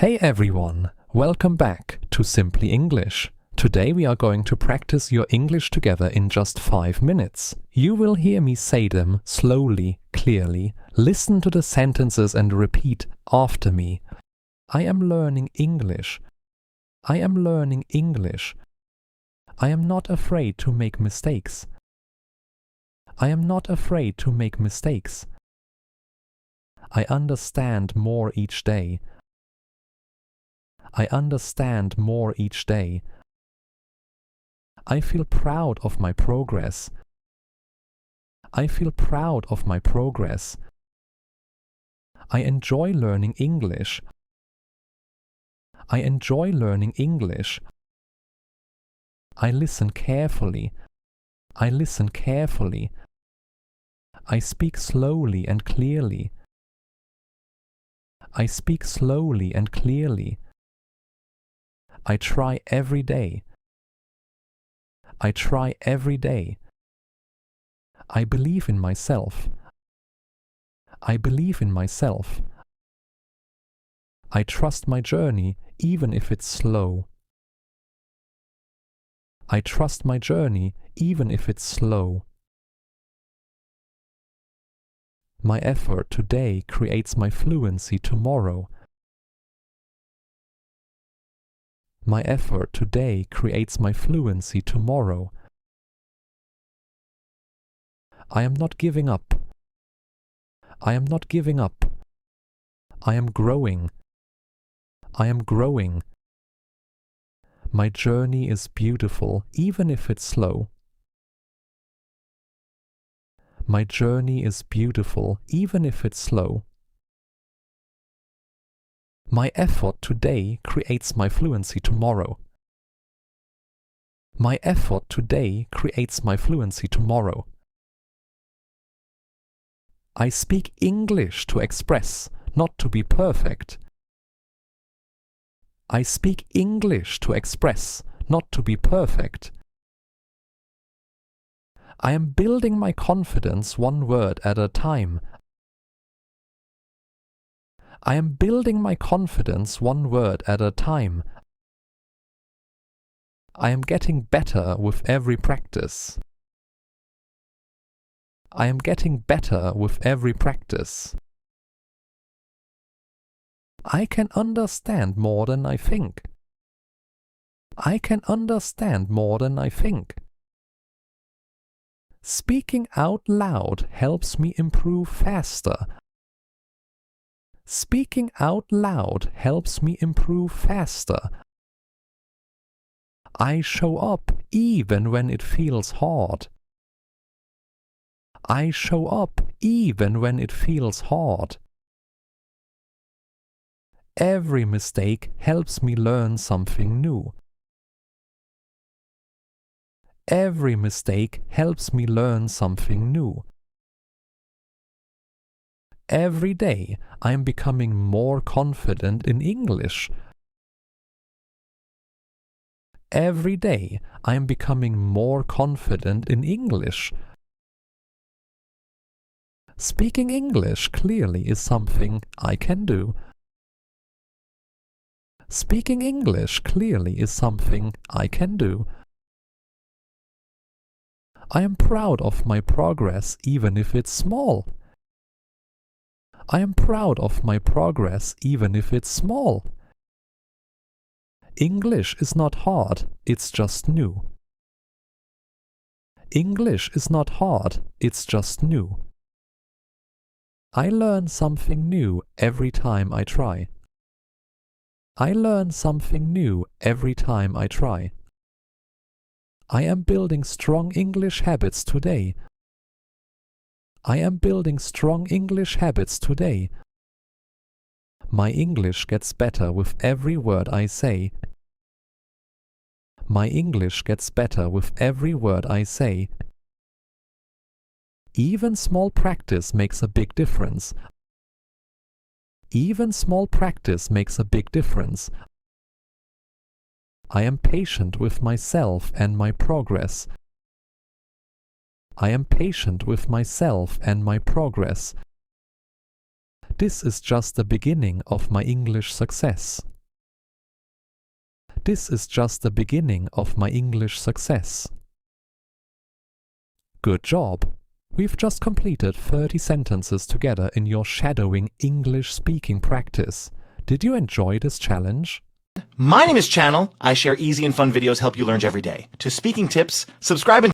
Hey everyone, welcome back to Simply English. Today we are going to practice your English together in just 5 minutes. You will hear me say them slowly, clearly. Listen to the sentences and repeat after me. I am learning English. I am learning English. I am not afraid to make mistakes. I am not afraid to make mistakes. I understand more each day. I understand more each day. I feel proud of my progress. I feel proud of my progress. I enjoy learning English. I enjoy learning English. I listen carefully. I listen carefully. I speak slowly and clearly. I speak slowly and clearly. I try every day. I try every day. I believe in myself. I believe in myself. I trust my journey even if it's slow. I trust my journey even if it's slow. My effort today creates my fluency tomorrow. My effort today creates my fluency tomorrow. I am not giving up. I am not giving up. I am growing. I am growing. My journey is beautiful even if it's slow. My journey is beautiful even if it's slow. My effort today creates my fluency tomorrow. My effort today creates my fluency tomorrow. I speak English to express, not to be perfect. I speak English to express, not to be perfect. I am building my confidence one word at a time. I am building my confidence one word at a time. I am getting better with every practice. I am getting better with every practice. I can understand more than I think. I can understand more than I think. Speaking out loud helps me improve faster. Speaking out loud helps me improve faster. I show up even when it feels hard. I show up even when it feels hard. Every mistake helps me learn something new. Every mistake helps me learn something new. Every day I am becoming more confident in English. Every day I am becoming more confident in English. Speaking English clearly is something I can do. Speaking English clearly is something I can do. I am proud of my progress even if it's small. I am proud of my progress even if it's small. English is not hard, it's just new. English is not hard, it's just new. I learn something new every time I try. I learn something new every time I try. I am building strong English habits today. I am building strong English habits today. My English gets better with every word I say. My English gets better with every word I say. Even small practice makes a big difference. Even small practice makes a big difference. I am patient with myself and my progress. I am patient with myself and my progress. This is just the beginning of my English success. This is just the beginning of my English success. Good job! We've just completed 30 sentences together in your shadowing English speaking practice. Did you enjoy this challenge? My name is Channel. I share easy and fun videos help you learn every day. To speaking tips, subscribe and